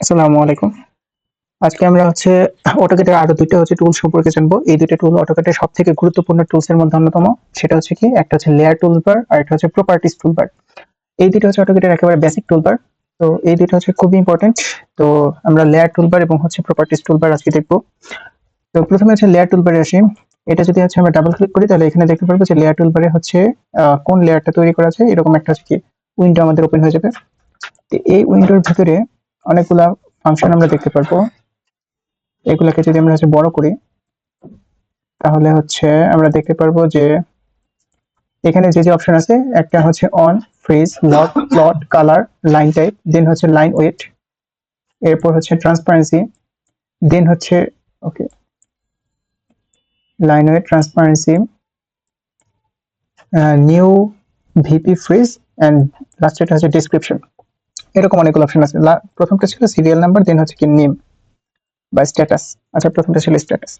আসসালামু আলাইকুম। আজকে আমরা AutoCAD এর আরো ২ টা টুল সম্পর্কে জানবো। এই ২ টা টুল AutoCAD এর সবথেকে গুরুত্বপূর্ণ টুলস এর মধ্যে অন্যতম। সেটা হচ্ছে কি? একটা হচ্ছে লেয়ার টুলবার আর একটা হচ্ছে প্রপার্টিস টুলবার। এই ২ টা AutoCAD এর একেবারে বেসিক টুলবার। তো এই ২ টা খুবই ইম্পোর্টেন্ট। তো আমরা লেয়ার টুলবার এবং প্রপার্টিস টুলবার আজকে দেখব। তো প্রথমে লেয়ার টুলবারে আসি। এটা যদি আমরা ডাবল ক্লিক করি তাহলে এখানে দেখতে পারবো যে লেয়ার টুলবারে কোন লেয়ারটা তৈরি করা আছে এরকম একটা উইন্ডো আমাদের ওপেন হয়ে যাবে। তো এই উইন্ডোর ভিতরে অনেকগুলা ফাংশন আমরা দেখতে পারবো। এগুলাকে যদি আমরা বড় করি তাহলে আমরা দেখতে পারবো যে এখানে যে অপশন আছে একটা হচ্ছে on, freeze, lock, plot, colour, line type, then line weight, এরপর transparency, then okay line weight, transparency, new VP freeze and last এটা হচ্ছে ডেসক্রিপশন। এরকম অনেকগুলো অপশন আছে। প্রথমটা ছিল সিরিয়াল নাম্বার, দেন কি নেম বা স্ট্যাটাস। আচ্ছা, প্রথমটা ছিল স্ট্যাটাস।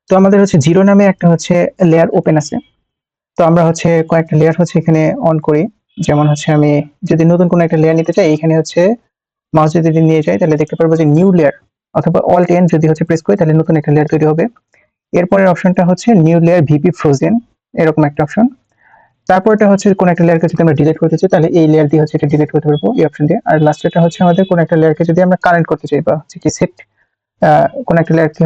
তো আমাদের জিরো নামে একটা লেয়ার ওপেন আছে। তো আমরা কয়েকটা লেয়ার এখানে অন করি। যেমন আমি যদি নতুন কোনো একটা লেয়ার নিতে চাই, এখানে মাউস যদি নিয়ে যাই তাহলে দেখতে পারবো যে নিউ লেয়ার অথবা অল্ট এন যদি প্রেস করি তাহলে নতুন একটা লেয়ার তৈরি হবে। এরপরের অপশনটা নিউ লেয়ার ভিপি ফ্রোজেন, এরকম একটা অপশন। তারপরটা কোনো একটা লেয়ারকে যদি আমরা ডিলিট করতে চাই তাহলে এই লেয়ার দিয়ে এটা ডিলিট করতে পারবো এই অপশন দিয়ে। আর লাস্টেরটা আমাদের কোনো একটা লেয়ারকে যদি আমরা কারেন্ট করতে চাই বা সেট কোনো একটা লেয়ারকে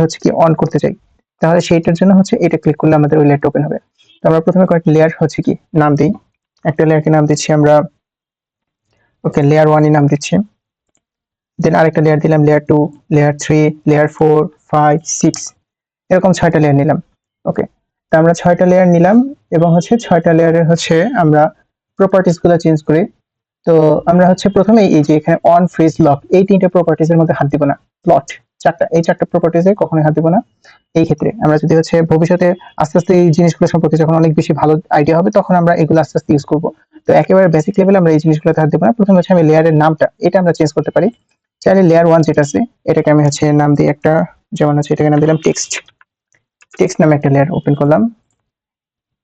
অন করতে চাই তাহলে সেইটার জন্য এটা ক্লিক করলে আমাদের ওই লেয়ারটা ওপেন হবে। তো আমরা প্রথমে কয়েকটা লেয়ার নাম দিই। একটা লেয়ারকে নাম দিচ্ছি আমরা লেয়ার 1 নাম দিচ্ছি। দেন আরেকটা লেয়ার দিলাম লেয়ার 2, লেয়ার 3, লেয়ার 4, 5, 6, এরকম 6টা লেয়ার নিলাম। ওকে, তো আমরা 6টা লেয়ার নিলাম এবং 6টা লেয়ারের আমরা প্রপার্টিজ গুলো চেঞ্জ করি। তো আমরা প্রথমেই এই যে এখানে অন, ফ্রিজ, লক, এই 3টে প্রপার্টিজ এর মধ্যে হাত দিব না। প্লট, এই 4টা প্রপার্টিজে কখনোই হাত দিব না। এই ক্ষেত্রে আমরা যদি ভবিষ্যতে আস্তে আস্তে এই জিনিসগুলো সম্পর্কে যখন অনেক বেশি ভালো আইডিয়া হবে তখন আমরা এগুলো আস্তে আস্তে ইউজ করব। তো একেবারে বেসিক লেভেলে আমরা এই জিনিসগুলোতে হাত দিব না। প্রথমে আমি লেয়ারের নামটা এটা আমরা চেঞ্জ করতে পারি। চাইলে লেয়ার 1 যেটা আছে এটাকে আমি নাম দিই একটা, যেমন এটাকে নাম দিলাম টেক্সট। টেক্সট নামে একটা লেয়ার ওপেন করলাম।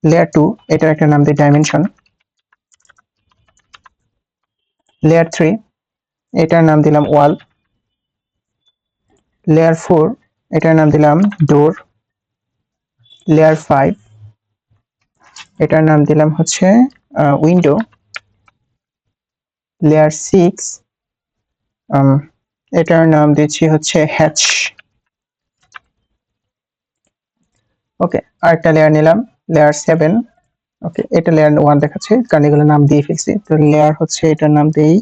লেয়ার 2 এটার একটা নাম দিই ডাইমেনশন। লেয়ার 3 এটার নাম দিলাম ওয়াল। লেয়ার 4 এটার নাম দিলাম ডোর। লেয়ার 5 এটার নাম দিলাম উইন্ডো। লেয়ার 6 এটার নাম দিচ্ছি হ্যাচ। ওকে, আরেকটা লেয়ার নিলাম লেয়ার 7। ওকে, এটা লেয়ার 1 দেখাচ্ছে কারণ এগুলো নাম দিয়ে ফেলছি। তো লেয়ার এটার নাম দেই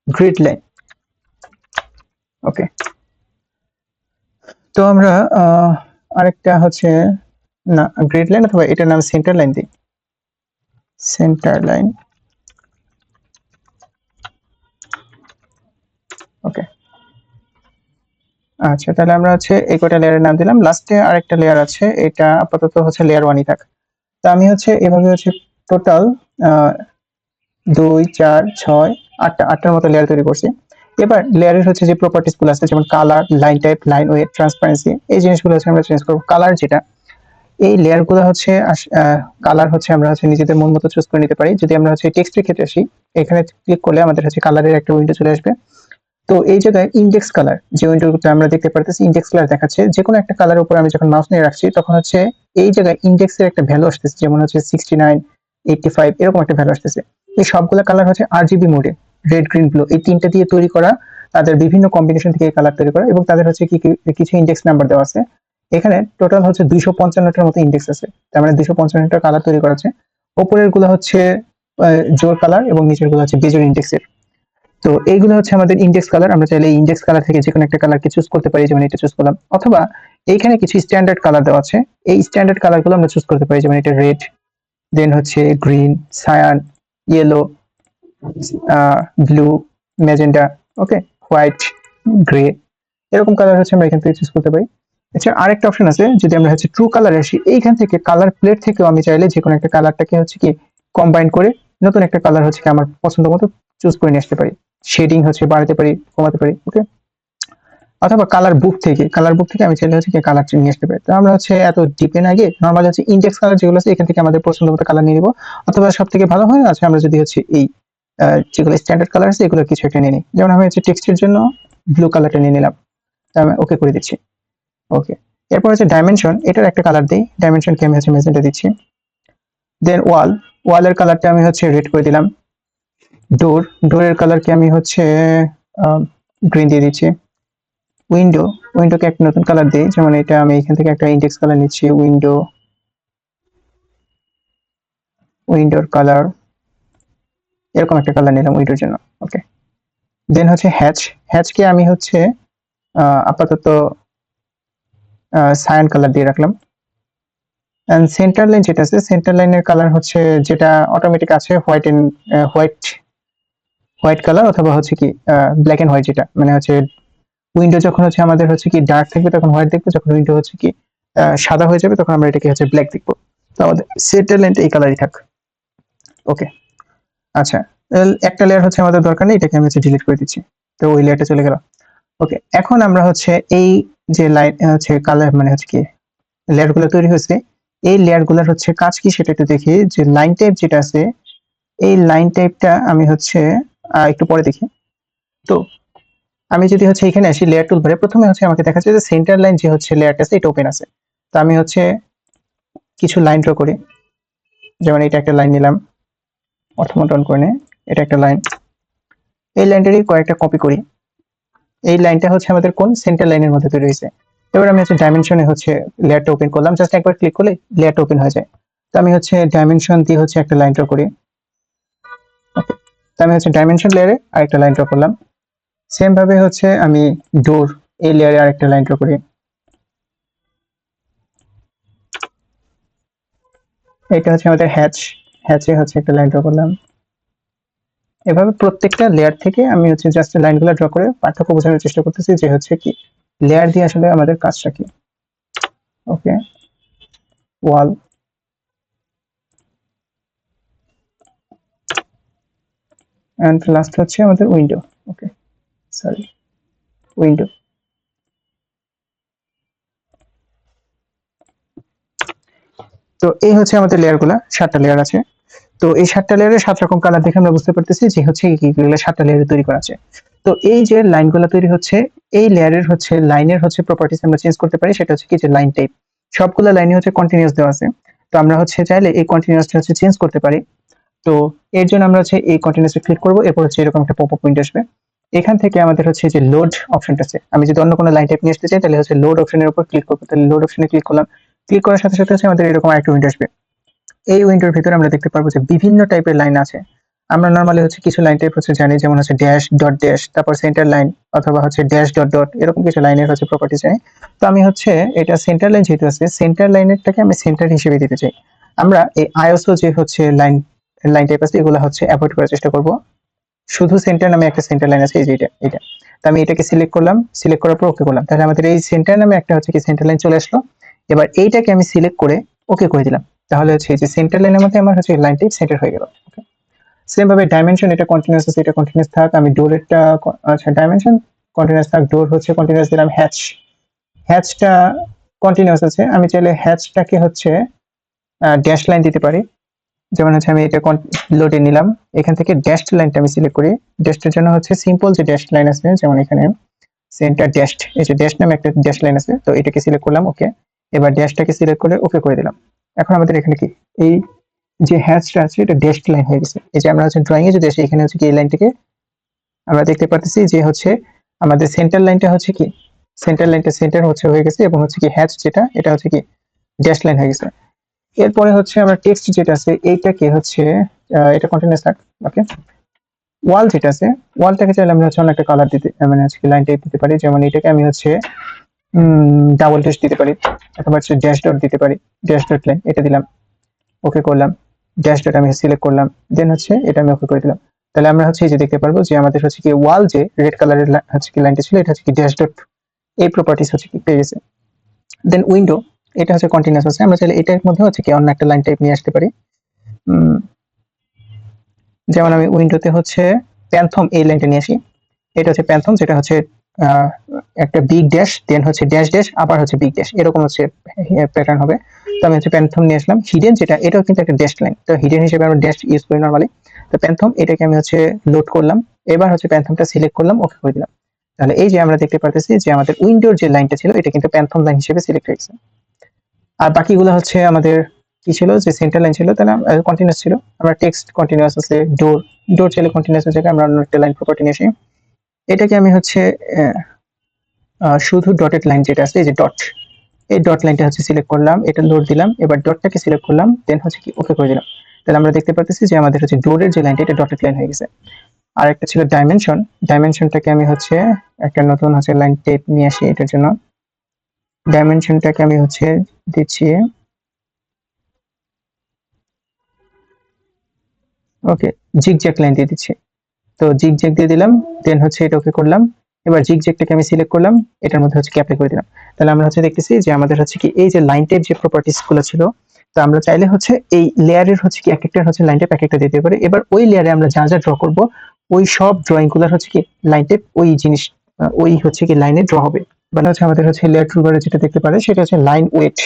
গ্রিড লাইন। ওকে, তো আমরা আরেকটা না গ্রিড লাইন অথবা এটার নাম সেন্টার লাইন দিই। Centre line. ওকে, আচ্ছা, তাহলে আমরা এই কয়টা লেয়ারের নাম দিলাম। লাস্টে আরেকটা লেয়ার আছে, এটা আপাতত লেয়ার 1ই থাক। তো আমি এভাবে টোটাল 2, 4, 6, 8টার মতো লেয়ার তৈরি করছি। এবার লেয়ারের যে প্রপার্টিজ গুলো আছে যেমন colour, line type, line weight, transparency, এই জিনিসগুলো আমরা চেঞ্জ করব। কালার যেটা, এই লেয়ার গুলো কালার আমরা নিজেদের মন মতো চুজ করে নিতে পারি। যদি আমরা টেক্সটের ক্ষেত্রে আসি, এখানে ক্লিক করলে আমাদের কালারের একটা উইন্ডো চলে আসবে। তো এই জায়গায় ইন্ডেক্স কালার, যে উইন্ডোতে আমরা দেখতে পারতেছি ইন্ডেক্স কালার দেখাচ্ছে, যে কোনো একটা কালারের উপর আমি যখন মাউস নিয়ে রাখছি তখন এই জায়গায় ইন্ডেক্সের একটা ভ্যালু আসতেছে, যেমন 69, 85, এরকম একটা ভ্যালু আসতেছে। এই সবগুলো কালার আরজিবি মোডে, রেড, গ্রিন, ব্লু, এই 3টা দিয়ে তৈরি করা, তাদের বিভিন্ন কম্বিনেশন থেকে এই কালার তৈরি করা, এবং তাদের কিছু ইন্ডেক্স নাম্বার দেওয়া আছে। এখানে টোটাল 255টার মতো ইন্ডেক্স আছে। তার মানে 255টা কালার তৈরি করা আছে। উপরের গুলো জোর কালার এবং নিচের গুলো বেজোর ইন্ডেক্সের। তো এইগুলো আমাদের ইন্ডেক্স কালার। আমরা চাইলে ইন্ডেক্স কালার থেকে যে কোনো একটা কালারকে চুজ করতে পারি, যেমন এটা চুজ করলাম, অথবা এইখানে কিছু স্ট্যান্ডার্ড কালার দেওয়া আছে, এই স্ট্যান্ডার্ড কালারগুলো আমরা চুজ করতে পারি, যেমন এটা red, then green, cyan, yellow, blue, magenta, okay, white, grey, এরকম কালার আমরা এখান থেকে চুজ করতে পারি। আচ্ছা, আরেকটা অপশন আছে, যদি আমরা ট্রু কালারে আসি, এইখান থেকে কালার প্লেট থেকেও আমি চাইলে যে কোনো একটা কালারটাকে কি কম্বাইন করে নতুন একটা কালার কি আমার পছন্দ মতো চুজ করে নিয়ে আসতে পারি। শেডিং বাড়াতে পারি, কমাতে পারি। ওকে, অথবা কালার বুক থেকে আমি চাইলে কি কালার নিয়ে আসতে পারি। তো আমরা এত ডিপে না গিয়ে নরমালি ইন্ডেক্স কালার যেগুলো আছে এখান থেকে আমাদের পছন্দ মতো কালার নিয়ে নিব। অথবা সব থেকে ভালো হয় আমরা যদি এই যেগুলো স্ট্যান্ডার্ড কালার আছে এগুলো কিছু একটা নিয়ে নিই। যেমন আমি হচ্ছে টেক্সটের জন্য ব্লু কালারটা নিয়ে নিলাম, তা আমি ওকে করে দিচ্ছি। ওকে, এরপর হচ্ছে ডাইমেনশন, এটার একটা কালার দিই, ডাইমেনশনকে আমি হচ্ছে ম্যাজেন্টা দিচ্ছি। দেন ওয়ালের কালারটা আমি হচ্ছে রেড করে দিলাম। ডোরের কালারকে আমি হচ্ছে গ্রিন দিয়ে দিচ্ছি। উইন্ডোকে একটা নতুন কালার দিই, যেমন এটা আমি এখান থেকে একটা ইন্ডেক্স কালার নিচ্ছি, উইন্ডোর কালার এরকম একটা কালার নিলাম উইন্ডোর জন্য। ওকে, দেন হচ্ছে হ্যাচকে আমি হচ্ছে আপাতত সায়ান কালার দিয়ে রাখলাম। এন্ড সেন্টার লাইন যেটা আছে, সেন্টার লাইনের কালার হচ্ছে যেটা অটোমেটিক আছে হোয়াইট কালার, অথবা হচ্ছে কি ব্ল্যাক এন্ড হোয়াইট, যেটা মানে হচ্ছে উইন্ডো যখন হচ্ছে আমাদের হচ্ছে কি ডার্ক থাকবে তখন হোয়াইট দেখবো, যখন উইন্ডো হচ্ছে কি সাদা হয়ে যাবে তখন আমরা এটাকে হচ্ছে ব্ল্যাক দেখবো। তো আমাদের সেন্টার লাইনটা এই কালারই থাক। ওকে, আচ্ছা, একটা লেয়ার হচ্ছে আমাদের দরকার নেই, এটাকে আমি হচ্ছে ডিলিট করে দিচ্ছি। তো ওই লেয়ারটা চলে গেল। ওকে, এখন আমরা হচ্ছে এই যে লাইন হচ্ছে কালার মানে হচ্ছে কি লেয়ার গুলো তৈরি হয়েছে, এই লেয়ার গুলার হচ্ছে কাজ কি সেটা একটু দেখি। যে লাইন টাইপ যেটা আছে, এই লাইন টাইপটা আমি হচ্ছে একটু পরে দেখি। তো আমি যদি হচ্ছে এখানে আসি লেয়ার টুল ধরে, প্রথমে হচ্ছে আমাকে দেখাচ্ছে যে সেন্টার লাইন যে হচ্ছে লেয়ারটা আছে এটা ওপেন আছে। তো আমি হচ্ছে কিছু লাইন ড্র করি, যেমন এটা একটা লাইন নিলাম, অর্থমন্টন করে নে, এটা একটা লাইন, এই লাইনটারই কয়েকটা কপি করি। এই লাইনটা হচ্ছে আমাদের কোন সেন্টার লাইনের মধ্যে তৈরি হয়েছে। এবার আমি হচ্ছে ডাইমেনশনে হচ্ছে লেয়ারটা ওপেন করলাম, জাস্ট একবার ক্লিক করলে লেয়ারটা ওপেন হয়ে যায়। তো আমি হচ্ছে ডাইমেনশন দিয়ে হচ্ছে একটা লাইন ড্র করি। ওকে, তো আমি হচ্ছে ডাইমেনশন লেয়ারে আরেকটা লাইন ড্র করলাম। সেম ভাবে হচ্ছে আমি ডোর এই লেয়ারে আরেকটা লাইন ড্র করি। এটা হচ্ছে আমাদের হ্যাচে হচ্ছে একটা লাইন ড্র করলাম। এভাবে প্রত্যেকটা লেয়ার থেকে আমি হচ্ছে জাস্ট লাইনগুলো ড্র করে পার্থক্য বোঝানোর চেষ্টা করতেছি যে হচ্ছে কি লেয়ার দিয়ে আসলে আমাদের কাজটা কি। ওকে, ওয়াল, এন্ড লাস্ট হচ্ছে আমাদের উইন্ডো। ওকে, সরি, উইন্ডো। তো এই হচ্ছে আমাদের লেয়ারগুলো, 7টা লেয়ার আছে। তো এই 7টা লেয়ারে 7 রকম কালার দেখে আমরা বুঝতে পারতেছি যে হচ্ছে কি এগুলো 7টা লেয়ারে তৈরি করা আছে। তো এই যে লাইনগুলো তৈরি হচ্ছে, এই লেয়ারের হচ্ছে লাইনের হচ্ছে প্রপার্টিস আমরা চেঞ্জ করতে পারি, সেটা হচ্ছে কি যে লাইন টাইপ। সবগুলো লাইনে হচ্ছে কন্টিনিউয়াস দেওয়া আছে, তো আমরা হচ্ছে চাইলে এই কন্টিনিউয়াসটা হচ্ছে চেঞ্জ করতে পারি। তো এর জন্য আমরা হচ্ছে এই কন্টিনিউয়াসে ক্লিক করব, এরপর হচ্ছে এরকম একটা পপআপ উইন্ডো আসবে। এখান থেকে আমাদের হচ্ছে যে লোড অপশনটা আছে, আমি যদি অন্য কোনো লাইন টাইপ নিয়ে আসতে চাই তাহলে হচ্ছে লোড অপশনের উপর ক্লিক করব। তাহলে লোড অপশনে ক্লিক করলাম, ক্লিক করার সাথে সাথে হচ্ছে আমাদের এরকম আরেকটা উইন্ডো আসবে। এই উইন্ডোর ভিতরে আমরা দেখতে পারবো যে বিভিন্ন টাইপের লাইন আছে। আমরা নরমালি হচ্ছে কিছু লাইন টাইপ হচ্ছে জানি, যেমন হচ্ছে ড্যাশ ডট ড্যাশ, তারপর সেন্টার লাইন, অথবা হচ্ছে ড্যাশ ডট ডট, এরকম কিছু লাইনের হচ্ছে প্রপার্টি জানি। তো আমি হচ্ছে এটা সেন্টার লাইন যেহেতু আছে, সেন্টার লাইনেরটাকে আমি সেন্টার হিসেবে দিতে চাই। আমরা এই আইএসও যে হচ্ছে লাইন টাইপ আছে এগুলো হচ্ছে অ্যাভয়েড করার চেষ্টা করব। শুধু সেন্টার নামে একটা সেন্টার লাইন আছে, এই যে এটা। তো আমি এটাকে সিলেক্ট করলাম, সিলেক্ট করার পর ওকে করলাম, তাহলে আমাদের এই সেন্টার নামে একটা হচ্ছে কি সেন্টার লাইন চলে আসলো। এবার এইটাকে আমি সিলেক্ট করে ওকে করে দিলাম, তাহলে হচ্ছে এই যে সেন্টার লাইনের মধ্যে আমার হচ্ছে লাইন টাইপ সেন্টার হয়ে গেল। ওকে, সেম ভাবে ডাইমেনশন, এটা কন্টিনিউয়াস আছে, এটা কন্টিনিউয়াস থাক। আমি ডোরেরটা আচ্ছা ডাইমেনশন কন্টিনিউয়াস থাক, ডোর হচ্ছে কন্টিনিউয়াস দিলাম। হ্যাচটা কন্টিনিউয়াস আছে, আমি চাইলে হ্যাচটাকে হচ্ছে ড্যাশ লাইন দিতে পারি। যেমন হচ্ছে আমি এটা লোডে নিলাম, এখান থেকে ড্যাশড লাইনটা আমি সিলেক্ট করি। ড্যাশডের জন্য হচ্ছে সিম্পল যে ড্যাশড লাইন আছে, যেমন এখানে সেন্টার ড্যাশড, এই যে ড্যাশ নামে একটা ড্যাশ লাইন আছে, তো এটাকে সিলেক্ট করলাম। ওকে, এবার ড্যাশটাকে সিলেক্ট করে ওকে করে দিলাম। এখন আমাদের এখানে কি এই যে হ্যাচটা আছে এটা ড্যাশড লাইন হয়ে গেছে। এই যে আমরা হচ্ছে ড্রয়িং এ যদি আসি, এখানে হচ্ছে কি এই লাইনটাকে আমরা দেখতে পাচ্ছি যে হচ্ছে আমাদের সেন্টার লাইনটা হচ্ছে কি সেন্টার লাইনটা সেন্টার হচ্ছে হয়ে গেছে, এবং হচ্ছে কি হ্যাচ যেটা এটা হচ্ছে কি ড্যাশ লাইন হয়ে গেছে। এরপরে হচ্ছে আমরা টেক্সট যেটা আছে এইটাকে হচ্ছে এটা কন্টিনিউয়াস থাক। ওকে, ওয়াল যেটা আছে, ওয়ালটাকে চাইলে আমরা হচ্ছে অন্য একটা কালার দিতে মানে হচ্ছে লাইন টাইপ দিতে পারি, যেমন এটাকে আমি হচ্ছে ডাবল ড্যাশ দিতে পারি, অথবা হচ্ছে ড্যাশ ডট দিতে পারি। ড্যাশ ডট লাইন এটা দিলাম, ওকে করলাম। ড্যাশ ডট আমি সিলেক্ট করলাম, দেন হচ্ছে এটা আমি ওকে করে দিলাম। তাহলে আমরা হচ্ছে এই যে দেখতে পারবো যে আমাদের হচ্ছে কি ওয়াল যে রেড কালারের হচ্ছে কি লাইনটা ছিল এটা হচ্ছে কি ড্যাশ ডট এই প্রপার্টিস হচ্ছে কি পেয়ে গেছে। দেন উইন্ডো, এটা হচ্ছে কন্টিনিউয়াস আছে, আমরা চাইলে এটার মধ্যে হচ্ছে কি অন্য একটা লাইন টাইপ নিয়ে আসতে পারি। যেমন আমি উইন্ডোতে হচ্ছে প্যান্থম এই লাইনটা নিয়ে আসি। এটা হচ্ছে প্যান্থম, যেটা হচ্ছে একটা বিগ ড্যাশ, দেন হচ্ছে ড্যাশ ড্যাশ, আবার হচ্ছে বিগ ড্যাশ, এরকম হচ্ছে প্যাটার্ন হবে। তো আমি হচ্ছে প্যান্থম নিয়ে আসলাম। হিডেন যেটা, এটাও কিন্তু একটা ড্যাশ লাইন, তো হিডেন হিসেবে আমরা ড্যাশ ইউজ করি নরমালি। তো প্যান্থম এটাকে আমি হচ্ছে লোড করলাম, এবার হচ্ছে প্যান্থমটা সিলেক্ট করলাম, ওকে করে দিলাম। তাহলে এই যে আমরা দেখতে পারতেছি যে আমাদের উইন্ডোর যে লাইনটা ছিল এটা কিন্তু প্যান্থম লাইন হিসেবে সিলেক্ট হয়েছে। আর বাকিগুলো হচ্ছে আমাদের কি ছিল, যে সেন্টার লাইন ছিল তাহলে কন্টিনিউয়াস ছিল। আমরা টেক্সট কন্টিনিউয়াস আছে, ডোর ডোর চাইলে কন্টিনিউয়াস জায়গায় আমরা অন্য একটা লাইন প্রপার্টি নিয়ে আসি। এটাকে আমি হচ্ছে শুধু ডটেড লাইন যেটা আছে, এই যে ডট, এই ডট লাইনটা হচ্ছে সিলেক্ট করলাম, এটা লোড দিলাম, এবার ডটটাকে সিলেক্ট করলাম, দেন হচ্ছে কি ওকে করে দিলাম। তাহলে আমরা দেখতে পাচ্ছি যে আমাদের হচ্ছে ডোরের যে লাইনটা এটা ডটেড লাইন হয়ে গেছে। আর একটা ছিল ডাইমেনশন, ডাইমেনশনটাকে আমি হচ্ছে একটা নতুন হচ্ছে লাইন টেপ নিয়ে আসি এটার জন্য। ডাইমেনশনটাকে আমি হচ্ছে দিচ্ছি ওকে জিগজ্যাগ লাইন দিয়ে দিচ্ছি। তো জিগজ্যাগ দিয়ে দিলাম, দেন হচ্ছে এটা ওকে করলাম। এবার জিগজ্যাগটাকে আমি সিলেক্ট করলাম, এটার মধ্যে হচ্ছে অ্যাপ্লাই করে দিলাম। তাহলে আমরা হচ্ছে দেখতেছি যে আমাদের হচ্ছে কি এই যে লাইন টাইপ যে প্রপার্টিস গুলো ছিল, তো আমরা চাইলে হচ্ছে এই লেয়ারের হচ্ছে কি এক একটা হচ্ছে লাইন টাইপ এক একটা দিতে পারি। এবার ওই লেয়ারে আমরা যা যা ড্র করব ওই সব ড্রয়িং গুলোর হচ্ছে কি লাইন টাইপ ওই জিনিস ওই হচ্ছে কি লাইনে ড্র হবে। মানে হচ্ছে আমাদের হচ্ছে লেয়ার টুলবারে যেটা দেখতে পারে সেটা হচ্ছে লাইন ওয়েট,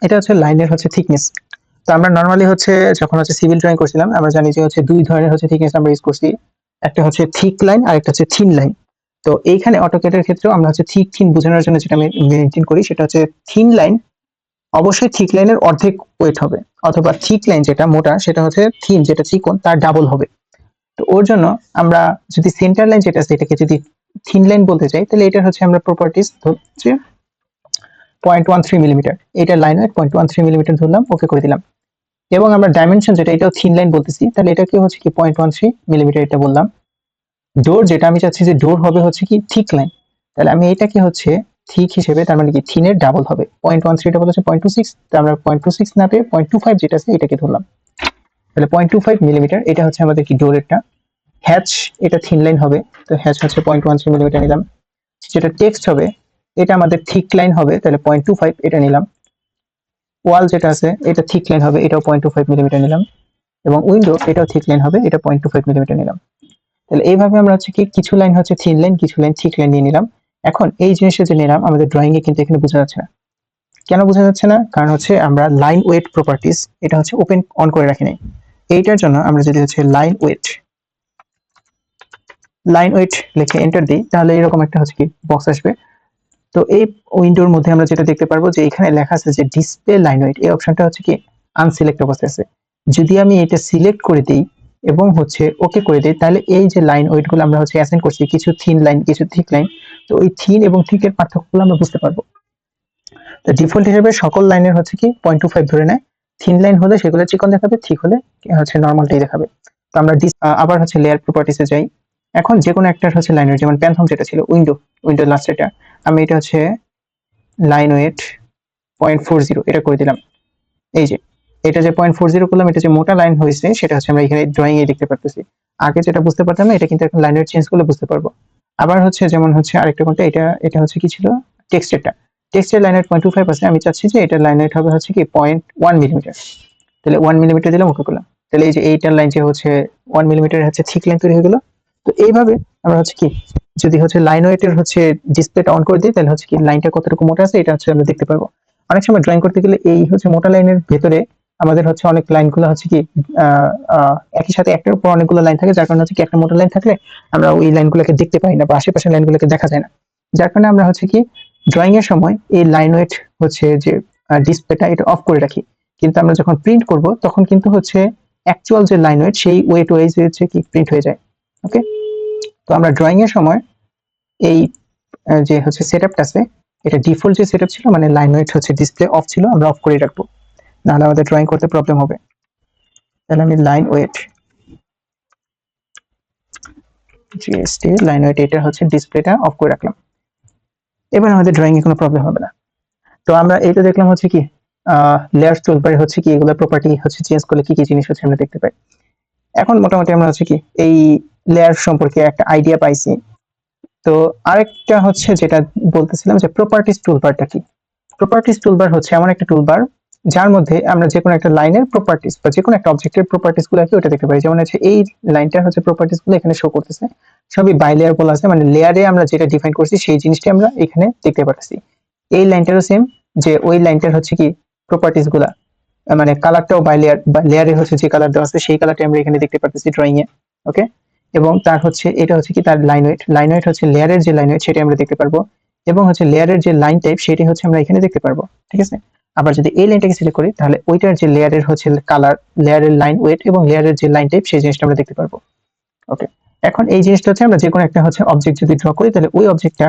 এটা হচ্ছে লাইনের হচ্ছে থিকনেস। তো আমরা নরমালি হচ্ছে যখন হচ্ছে সিভিল ড্রয়িং করছিলাম আমরা জানি যে হচ্ছে দুই ধরনের হচ্ছে থিকনেস আমরা ইউজ করছি, একটা হচ্ছে থিক লাইন আর একটা হচ্ছে থিন লাইন। তো এইখানে অটোক্যাডের ক্ষেত্রেও আমরা হচ্ছে থিক থিন বোঝানোর জন্য যেটা আমি মেনটেন করি সেটা হচ্ছে থিন লাইন অবশ্যই থিক লাইনের অর্ধেক ওয়েট হবে, অথবা থিক লাইন যেটা মোটা সেটা হচ্ছে থিন যেটা চিকন তার ডাবল হবে। তো ওর জন্য আমরা যদি সেন্টার লাইন যেটা আছে এটাকে যদি থিন লাইন বলতে চাই তাহলে এটা হচ্ছে আমরা প্রপার্টিস হচ্ছে 0.13 মিলিমিটার, এটা লাইন ওয়েট 0.13 মিলিমিটার ধরলাম, ওকে করে দিলাম। এবং আমরা ডাইমেনশন যেটা এটাও থিন লাইন বলতেছি, তাহলে এটাকে হচ্ছে কি 0.13 মিলিমিটার এটা বললাম। ডোর যেটা আমি চাচ্ছি যে ডোর হবে হচ্ছে কি থিক লাইন, তাহলে আমি এটাকে হচ্ছে থিক হিসেবে, তার মানে কি থিনের ডাবল হবে, 0.13 ডাবল হচ্ছে 0.26, তো আমরা 0.26 না পেয়ে 0.25 যেটা আছে এটাকে ধরলাম। তাহলে 0.25 মিলিমিটার এটা হচ্ছে আমাদের কি ডোরেরটা। হ্যাচ এটা থিন লাইন হবে, তো হ্যাচ হচ্ছে 0.13 মিলিমিটার নিলাম। যেটা টেক্সট হবে এটা আমাদের থিক লাইন হবে, তাহলে 0.25 এটা নিলাম। ওয়াল যেটা আছে এটা থিক লাইন হবে, এটাও 0.25 মিলিমিটার নিলাম। এবং উইন্ডো এটাও থিক লাইন হবে, এটা 0.25 মিলিমিটার নিলাম। তাহলে এইভাবে আমরা হচ্ছে কি কিছু লাইন হচ্ছে থিন লাইন, কিছু লাইন থিক লাইন নিয়ে নিলাম। এখন এই জিনিসটা যে নিলাম আমাদের ড্রয়িং এ কিন্তু এখানে বোঝা যাচ্ছে না। কেন বোঝা যাচ্ছে না? কারণ হচ্ছে আমরা লাইন ওয়েট প্রপার্টিস এটা হচ্ছে ওপেন অন করে রাখি নাই। এইটার জন্য আমরা যদি হচ্ছে লাইন ওয়েট লিখে এন্টার দিই তাহলে এরকম একটা হচ্ছে কি বক্স আসবে। তো এই উইন্ডোর মধ্যে আমরা যেটা দেখতে পারবো যে এখানে লেখা আছে যে ডিসপ্লে লাইন ওয়েট, এই অপশনটা হচ্ছে কি আনসিলেক্ট অবস্থায় আছে। যদি আমি এটা সিলেক্ট করে দিই এবং হচ্ছে ওকে করে দিই তাহলে এই যে লাইন ওয়েট গুলো আমরা হচ্ছে অ্যাসাইন করছি, কিছু থিন লাইন কিছু থিক লাইন, তো ওই থিন এবং থিকের পার্থক্যগুলো আমরা বুঝতে পারবো। তো ডিফল্ট হিসেবে সকল লাইনের হচ্ছে কি 0.25 ধরে নেয়, থিন লাইন হলে সেগুলো চিকন দেখাবে, থিক হলে হচ্ছে নর্মালটাই দেখাবে। তো আমরা আবার হচ্ছে লেয়ার প্রপার্টিসে যাই। এখন যে কোনো একটা হচ্ছে লাইনের, যেমন প্যান্থম যেটা ছিল উইন্ডো লাস্ট এটা, আমি এটা হচ্ছে লাইন ওয়েট 0.40 এটা করে দিলাম। এই যে এটা যে 0.40 করলাম, এটা যে মোটা লাইন হয়েছে সেটা হচ্ছে আমরা এখানে ড্রয়িং এ দেখতে পারতেছি। আগে যেটা বুঝতে পারতাম না এটা কিন্তু এখন লাইন ওয়েট চেঞ্জ করলে বুঝতে পারবো। আবার হচ্ছে যেমন হচ্ছে আরেকটা কোনটা, এটা হচ্ছে কি ছিল টেক্সটেরটা, টেক্সটের লাইন ওয়েট 0.25 আছে, আমি চাচ্ছি যে এটা লাইন ওয়েট হবে হচ্ছে কি 0.1 মিলিমিটার। তাহলে 1 মিলিমিটার দিলাম, ওকে করলাম। তাহলে এই যে এইটার লাইন যে হচ্ছে 1 মিলিমিটার হচ্ছে থিক লাইন তৈরি হয়ে গেল। তো এইভাবে আমরা হচ্ছে কি যদি হচ্ছে লাইন ওয়েটের হচ্ছে ডিসপ্লেটা অন করে দিই তাহলে হচ্ছে কি লাইনটা কতটুকু মোটা আছে এটা হচ্ছে আমরা দেখতে পারবো। অনেক সময় ড্রয়িং করতে গেলে এই হচ্ছে মোটা লাইনের ভেতরে আমাদের হচ্ছে অনেক লাইনগুলো হচ্ছে কি একই সাথে একটার উপর অনেকগুলো লাইন থাকে, যার কারণে হচ্ছে কি একটা মোটা লাইন থাকলে আমরা ওই লাইনগুলোকে দেখতে পাই না বা আশেপাশের লাইনগুলোকে দেখা যায় না। যার কারণে আমরা হচ্ছে কি ড্রয়িং এর সময় এই লাইন ওয়েট হচ্ছে যে ডিসপ্লেটা এটা অফ করে রাখি, কিন্তু আমরা যখন প্রিন্ট করব তখন কিন্তু হচ্ছে অ্যাকচুয়াল যে লাইন ওয়েট সেই ওয়েট ওয়াইজ হচ্ছে কি প্রিন্ট হয়ে যায়। ওকে, তো আমরা ড্রয়িং এর সময় এই যে হচ্ছে সেটআপটা আছে এটা ডিফল্ট যে সেটআপ ছিল, মানে লাইন ওয়েট হচ্ছে ডিসপ্লে অফ ছিল, আমরা অফ করে রাখবো, নাহলে আমাদের ড্রয়িং করতে প্রবলেম হবে। তাহলে আমি line weight GST line weight এটা হচ্ছে ডিসপ্লেটা অফ করে রাখলাম, এবার আমাদের ড্রয়িং এ কোনো প্রবলেম হবে না। তো আমরা এইটা দেখলাম হচ্ছে কি লেয়ার টুলবারে হচ্ছে কি এগুলো প্রপার্টি হচ্ছে চেঞ্জ করলে কি কি জিনিস হচ্ছে আমরা দেখতে পাই। এখন মোটামুটি আমরা হচ্ছে কি এই লেয়ার সম্পর্কে একটা আইডিয়া পাইছি। তো আরেকটা হচ্ছে যেটা বলতেছিলাম যে প্রপার্টিস টুলবারটা কি। প্রপার্টিস টুলবার হচ্ছে এমন একটা টুলবার যার মধ্যে আমরা যে কোনো একটা লাইনের প্রপার্টিস বা যে কোনো একটা অবজেক্টের প্রপার্টিস গুলো আছে ওটা দেখতে পারি। যেমন হচ্ছে এই লাইনটার হচ্ছে প্রপার্টিস গুলো এখানে শো করতেছে, সবই বাই লেয়ার বলা আছে, মানে লেয়ারে আমরা যেটা ডিফাইন করছি সেই জিনিসটা আমরা এখানে দেখতে পাচ্ছি। এই লাইনটারও সেম, যে ওই লাইনটার হচ্ছে কি প্রপার্টিস গুলা মানে কালারটাও বাই লেয়ার বা লেয়ারে হচ্ছে যে কালার দেওয়া আছে সেই কালারটা আমরা এখানে দেখতে পাচ্ছি ড্রয়িং এ। ওকে, এবং তার হচ্ছে এটা হচ্ছে কি তার লাইন ওয়েট হচ্ছে লেয়ারের যে লাইন ওয়েট সেটা আমরা দেখতে পারবো, এবং হচ্ছে লেয়ারের যে লাইন টাইপ সেটি হচ্ছে আমরা এখানে দেখতে পারবো। ঠিক আছে, আবার যদি এই লাইনটাকে সিলেক্ট করি তাহলে ওইটার যে লেয়ারের হচ্ছে কালার, লেয়ারের লাইন ওয়েট এবং লেয়ারের যে লাইন টাইপ সেই জিনিসটা আমরা দেখতে পারবো। ওকে, এখন এই জিনিসটা হচ্ছে আমরা যে কোনো একটা হচ্ছে অবজেক্ট যদি ড্র করি তাহলে ওই অবজেক্টটা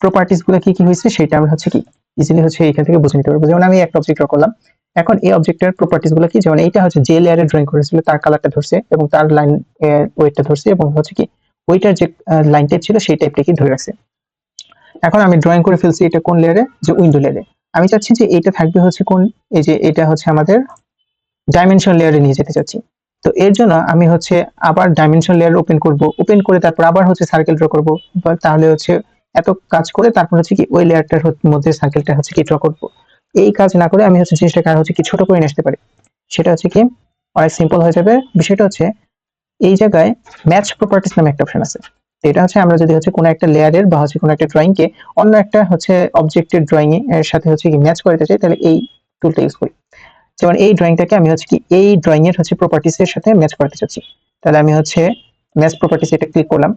প্রপার্টিস গুলো কি কি হয়েছে সেটা আমরা হচ্ছে কি ইজিলি হচ্ছে এখান থেকে বুঝে নিতে পারবো। যেমন আমি একটা অবজেক্ট ড্র করলাম, এখন এই অবজেক্টের প্রপার্টিস গুলো কি, যেমন এইটা হচ্ছে যে লেয়ারে ড্রয়িং করেছিল তার কালারটা ধরছে এবং তার লাইন ওয়েটটা ধরছে এবং হচ্ছে কি ওইটার যে লাইন টাইপ ছিল সেই টাইপটা কি ধরে রাখছে। এখন আমি ড্রয়িং করে ফেলছি এটা কোন লেয়ারে, যে উইন্ডো লেয়ারে। আমি চাচ্ছি যে এটা থাকবে হচ্ছে কোন, এই যে এটা হচ্ছে আমাদের ডাইমেনশন লেয়ারে নিয়ে যেতে চাচ্ছি। তো এর জন্য আমি হচ্ছে আবার ডাইমেনশন লেয়ার ওপেন করব, ওপেন করে তারপর আবার হচ্ছে সার্কেল ড্র করব, তাহলে হচ্ছে এত কাজ করে তারপর হচ্ছে কি ওই লেয়ারটার মধ্যে সার্কেলটা হচ্ছে কি ড্র করব। এই কাজ না করে আমি হচ্ছে জিনিসটাকে আর হচ্ছে কি ছোট করে নিয়ে আসতে পারি, সেটা হচ্ছে কি অনেক সিম্পল হয়ে যাবে। বিষয়টা হচ্ছে এই জায়গায় ম্যাচ প্রপার্টিস নামে একটা অপশন আছে। এটা হচ্ছে আমরা যদি হচ্ছে কোনো একটা লেয়ারের বা হচ্ছে কোনো একটা ড্রয়িং কে অন্য একটা হচ্ছে অবজেক্টের ড্রয়িং এর সাথে হচ্ছে কি ম্যাচ করতে চাই তাহলে এই টুলটা ইউজ করি। যেমন এই ড্রয়িংটাকে আমি হচ্ছে কি এই ড্রয়িং এর হচ্ছে প্রপার্টিস এর সাথে ম্যাচ করতে চাচ্ছি, তাহলে আমি হচ্ছে ম্যাচ প্রপার্টিস এটা ক্লিক করলাম।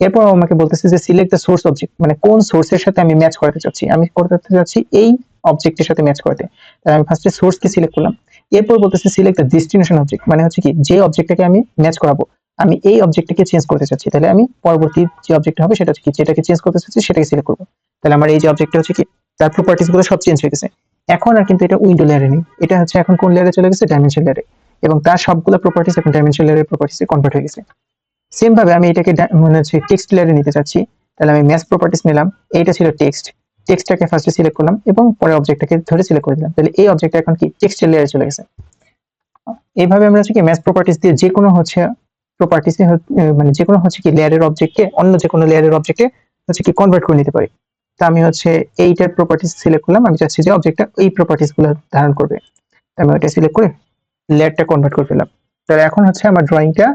এরপর আমাকে বলতেছে যে সিলেক্ট দ্য সোর্স অবজেক্ট, মানে কোন সোর্সের সাথে আমি ম্যাচ করতে চাচ্ছি, আমি করতে চাচ্ছি এই অবজেক্টের সাথে ম্যাচ করতে। তাহলে আমি ফার্স্টে সোর্সকে সিলেক্ট করলাম। এরপর বলতেছে সিলেক্ট দ্য ডেস্টিনেশন অবজেক্ট, মানে হচ্ছে কি যে অবজেক্টটাকে আমি ম্যাচ করাবো আমি এই অবজেক্টটাকে চেঞ্জ করতে চাচ্ছি, তাহলে আমি পরবর্তী যে অবজেক্ট হবে সেটা হচ্ছে কি যেটাকে চেঞ্জ করতে চাচ্ছি সেটাকে সিলেক্ট করবো। তাহলে আমার এই যে অবজেক্টটা হচ্ছে কি তার প্রপার্টিস গুলো সব চেঞ্জ হয়ে গেছে। এখন আর কিন্তু এটা উইন্ডো লেয়ারে নেই, এটা হচ্ছে এখন কোন লেয়ারে চলে গেছে, ডাইমেনশন লেয়ারে, এবং তার সবগুলো প্রপার্টিস এখন ডাইমেনশন লেয়ারের প্রপার্টিসে কনভার্ট হয়ে গেছে। সেম ভাবে আমি এটাকে মানে হচ্ছে টেক্সট লেয়ারে নিতে চাচ্ছি, তাহলে আমি ম্যাচ প্রপার্টিস নিলাম, এইটা ছিল টেক্সট, টেক্সটটাকে ফার্স্টে সিলেক্ট করলাম এবং পরে অবজেক্টটাকে ধরে সিলেক্ট করে দিলাম, তাহলে এই অবজেক্টটা এখন কি টেক্সটের লেয়ারে চলে গেছে। এইভাবে আমরা হচ্ছে কি ম্যাচ প্রপার্টিস দিয়ে যে কোনো হচ্ছে প্রপার্টিসে মানে যে কোনো হচ্ছে কি লেয়ারের অবজেক্টকে অন্য যে কোনো লেয়ারের অবজেক্টে হচ্ছে কি কনভার্ট করে নিতে পারি। তো আমি হচ্ছে এইটার প্রপার্টিস সিলেক্ট করলাম, আমি চাচ্ছি যে অবজেক্টটা এই প্রপার্টিস গুলো ধারণ করবে, আমি ওইটা সিলেক্ট করে লেয়ারটা কনভার্ট করে ফেললাম। তাহলে এখন হচ্ছে আমার ড্রয়িংটা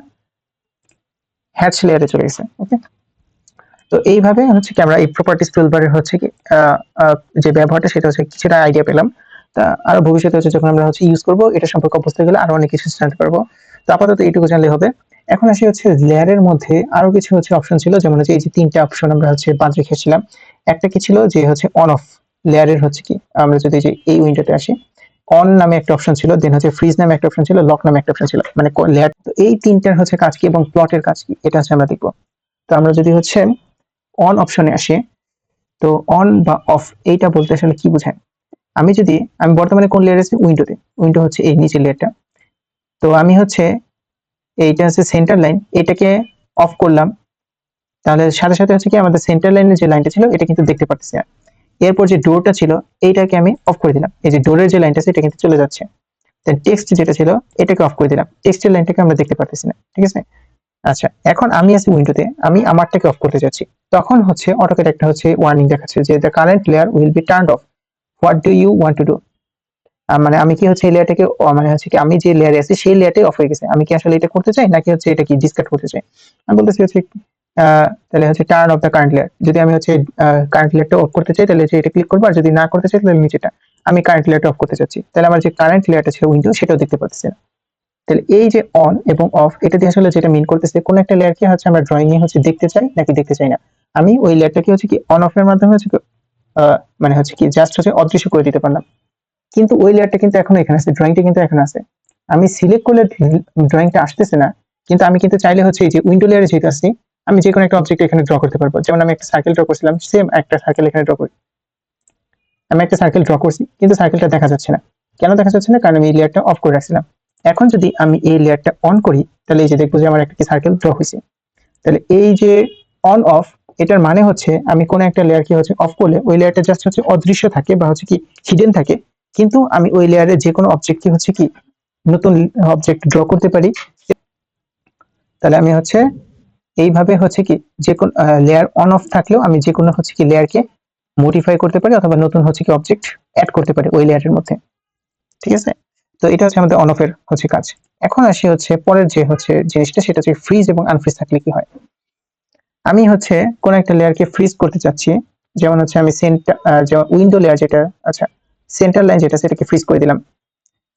হ্যাচ লেয়ারে চলে গেছে। ওকে, তো এইভাবে হচ্ছে কি আমরা এই প্রপার্টিস টুলবারের হচ্ছে কি যে ব্যবহারটা সেটা হচ্ছে কিছুটা আইডিয়া পেলাম। তা আরো ভবিষ্যতে হচ্ছে যখন আমরা হচ্ছে ইউজ করব এটা সম্পর্কে অভ্যস্ত হয়ে গেলে আরো অনেক কিছু জানতে পারবো। তো আপাতত এইটুকু জানলে হবে। এখন আসি হচ্ছে লেয়ারের মধ্যে আরো কিছু হচ্ছে অপশন ছিল, যেমন হচ্ছে এই যে তিনটা অপশন আমরা হচ্ছে বাদ রেখেছিলাম। একটা কি ছিল যে হচ্ছে অন অফ লেয়ারের হচ্ছে কি আমরা যদি যে এই উইন্ডোতে আসি, অন নামে একটা অপশন ছিল, দেন হচ্ছে ফ্রিজ নামে একটা অপশন ছিল, লক নামে একটা অপশন ছিল, মানে লেয়ার। তো এই তিনটার হচ্ছে কাজ কি এবং প্লটের কাজ কি এটা হচ্ছে আমরা দেখবো। তো আমরা যদি হচ্ছে অন অপশনে আসি, তো অন বা অফ এইটা বলতে আসলে কি বোঝায়, আমি বর্তমানে কোন লেয়ারে আছি, উইন্ডোতে, উইন্ডো হচ্ছে এই নিচের লেয়ারটা। তো আমি হচ্ছে এইটা হচ্ছে সেন্টার লাইন, এটাকে অফ করলাম, তাহলে সাথে সাথে হচ্ছে কি আমাদের সেন্টার লাইনের যে লাইনটা ছিল এটা কিন্তু দেখতে পাচ্ছি না। এরপর যে ডোরটা ছিল এইটাকে আমি অফ করে দিলাম, এই যে ডোরের যে লাইনটা আছে এটা কিন্তু চলে যাচ্ছে। দেন টেক্সট যেটা ছিল এটাকে অফ করে দিলাম, টেক্সটের লাইনটাকে আমরা দেখতে পাচ্ছি না। ঠিক আছে, আচ্ছা এখন আমি আছি উইন্ডোতে, আমি আমারটাকে অফ করতে যাচ্ছি, তখন হচ্ছে অটোক্যাড একটা হচ্ছে ওয়ার্নিং দেখাচ্ছে যে the current layer will be turned off, what do you want to do. মানে আমি কি হচ্ছে এই লেয়ারটাকে মানে হচ্ছে কি আমি যে লেয়ারে আছি সেই লেয়ারটাই অফ হয়ে গেছে, আমি কি আসলে এটা করতে চাই নাকি হচ্ছে এটা কি ডিসকার্ড করতে চাই। আমি বলতেছি হচ্ছে তাহলে হচ্ছে turn off the current layer, যদি আমি হচ্ছে কারেন্ট লেয়ারটা অফ করতে চাই তাহলে এটা ক্লিক করবো, আর যদি না করতে চাই তাহলে নিচেটা, আমি কারেন্ট লেয়ারটা অফ করতে চাচ্ছি, তাহলে আমার যে কারেন্ট লেয়ারটা ছিল উইন্ডো সেটাও দেখতে পাচ্ছি না। তাহলে এই যে অন এবং অফ এটা দিয়ে আসলে যেটা মিন করতেছে কোন একটা লেয়ারকে হচ্ছে আমরা ড্রয়িং এ হচ্ছে দেখতে চাই নাকি দেখতে চাই না। আমি ওই লেয়ারটাকে হচ্ছে কি অন অফ এর মাধ্যমে হচ্ছে মানে হচ্ছে কি জাস্ট হচ্ছে অদৃশ্য করে দিতে পারলাম, কিন্তু ওই লেয়ারটা কিন্তু এখনো এখানে আছে, ড্রয়িংটা কিন্তু এখানে আছে। আমি সিলেক্ট করলে ড্রয়িংটা আসতেছে না, কিন্তু আমি কিন্তু চাইলে হচ্ছে এই যে উইন্ডো লেয়ারে যেতে আসছি আমি যে কোনো একটা অবজেক্ট এখানে ড্র করতে পারবো। যেমন আমি একটা সার্কেল ড্র করছিলাম, সেম একটা সার্কেল এখানে ড্র করি, আমি একটা সার্কেল ড্র করছি কিন্তু সার্কেলটা দেখা যাচ্ছে না। কেন দেখা যাচ্ছে না, কারণ আমি এই লেয়ারটা অফ করে রাখছিলাম। এখন যদি আমি এই লেয়ারটা অন করি তাহলে এই যে দেখবো যে আমার একটা সার্কেল ড্র হয়েছে। তাহলে এই যে অন অফ এটার মানে হচ্ছে আমি কোন একটা লেয়ারকে হচ্ছে অফ করলে ওই লেয়ারটা জাস্ট হচ্ছে অদৃশ্য থাকে বা হচ্ছে কি হিডেন থাকে, কিন্তু আমি ওই লেয়ারে যে কোনো অবজেক্টকে হচ্ছে কি নতুন অবজেক্ট ড্র করতে পারি। তাহলে আমি হচ্ছে এইভাবে হচ্ছে কি যে কোন লেয়ার অন অফ থাকলেও আমি যে কোনো হচ্ছে কি লেয়ারকে মডিফাই করতে পারি অথবা নতুন হচ্ছে কি অবজেক্ট অ্যাড করতে পারি ওই লেয়ারের মধ্যে। ঠিক আছে, তো এটা হচ্ছে আমাদের অন অফ এর হচ্ছে কাজ। এখন আসি হচ্ছে পরের যে হচ্ছে জিনিসটা, সেটা হচ্ছে ফ্রিজ এবং আনফ্রিজ থাকলে কি হয়। আমি হচ্ছে কোন একটা লেয়ারকে ফ্রিজ করতে চাচ্ছি, যেমন হচ্ছে আমি সেন্টার যেমন উইন্ডো লেয়ার যেটা, আচ্ছা সেন্টার লাইন যেটা সেটাকে ফ্রিজ করে দিলাম।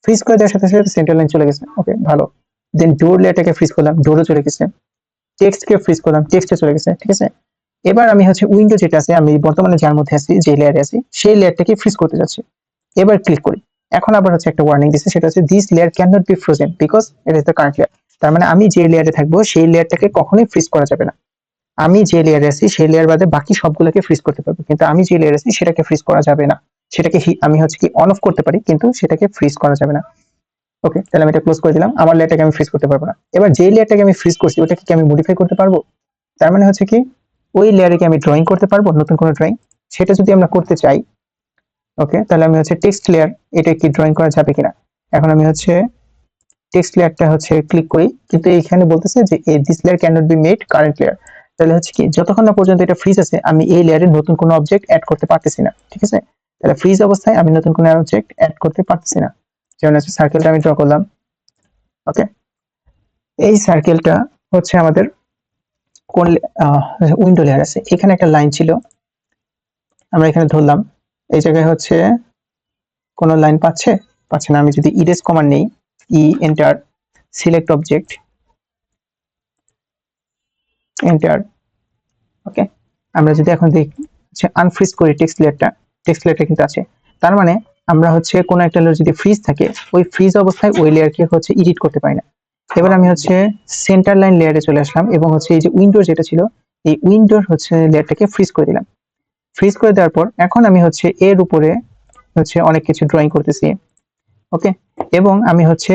ফ্রিজ করে দেওয়ার সাথে সাথে সেন্টার লাইন চলে গেছে, ওকে ভালো। দেন ডোর লেয়ারটাকে ফ্রিজ করলাম, ডোরও চলে গেছে। টেক্সটকে ফ্রিজ করলাম, টেক্সটে চলে গেছে, ঠিক আছে। এবার আমি হচ্ছে উইন্ডো যেটা আছে, আমি বর্তমানে যার মধ্যে আছি, যে লেয়ারে আছি, সেই লেয়ারটাকে ফ্রিজ করতে যাচ্ছি। এবার ক্লিক করি। এখন আবার হচ্ছে একটা ওয়ার্নিং দিচ্ছে, সেটা হচ্ছে this layer can not be frozen because it is the current layer. তার মানে আমি যে লেয়ারে থাকবো সেই লেয়ারটাকে কখনোই ফ্রিজ করা যাবে না। আমি যে লেয়ারে আছি সেই লেয়ার বাদে বাকি সবগুলোকে ফ্রিজ করতে পারবো, কিন্তু আমি যে লেয়ারে আছি সেটাকে ফ্রিজ করা যাবে না। সেটাকে আমি হচ্ছে কি অন অফ করতে পারি, কিন্তু সেটাকে ফ্রিজ করা যাবে না। ওকে, তাহলে আমি এটা ক্লোজ করে দিলাম। আমার লেয়ারটাকে আমি ফ্রিজ করতে পারবো না। এবার যে লেয়ারটাকে আমি ফ্রিজ করছি ওটাকে কি আমি মডিফাই করতে পারবো? তার মানে হচ্ছে কি ওই লেয়ারে কি আমি ড্রয়িং করতে পারবো, নতুন কোনো ড্রয়িং? সেটা যদি আমরা করতে চাই, ওকে, তাহলে আমি হচ্ছে টেক্সট লেয়ার, এটা কি ড্রয়িং করা যাবে কিনা। এখন আমি হচ্ছে টেক্সট লেয়ারটা হচ্ছে ক্লিক করি, কিন্তু এখানে বলতেছে যে this layer can not be made current layer. তাহলে হচ্ছে কি যতক্ষণ না পর্যন্ত এটা ফ্রিজ আছে আমি এই লেয়ারে নতুন কোনো অবজেক্ট অ্যাড করতে পারতেছি না, ঠিক আছে। তাহলে ফ্রিজ অবস্থায় আমি নতুন কোনো অবজেক্ট অ্যাড করতে পারতেছি না। যেমন হচ্ছে সার্কেলটা আমি ড্র করলাম, ওকে। এই সার্কেলটা হচ্ছে আমাদের কোন উইন্ডো লেয়ার আছে, এখানে একটা লাইন ছিল, আমরা এখানে ধরলাম। এই জায়গায় হচ্ছে কোনো লাইন পাচ্ছে না। আমি যদি ইরেজ কমান্ড নেই, এন্টার, সিলেক্ট অবজেক্ট, এন্টার, ওকে। আমরা যদি এখন দেখি হচ্ছে আনফ্রিজ করি টেক্সট লেয়ারটা কিন্তু আছে। তার মানে আমরা হচ্ছে কোনো একটা লেয়ার যদি ফ্রিজ থাকে, ওই ফ্রিজ অবস্থায় ওই লেয়ারকে হচ্ছে এডিট করতে পারি না। এবার আমি হচ্ছে সেন্টার লাইন লেয়ারে চলে আসলাম এবং হচ্ছে এই যে উইন্ডোর যেটা ছিল, এই উইন্ডোর হচ্ছে লেয়ারটাকে ফ্রিজ করে দিলাম। ফ্রিজ করে দেওয়ার পর এখন আমি হচ্ছে এর উপরে হচ্ছে অনেক কিছু ড্রয়িং করতেছি, ওকে। এবং আমি হচ্ছে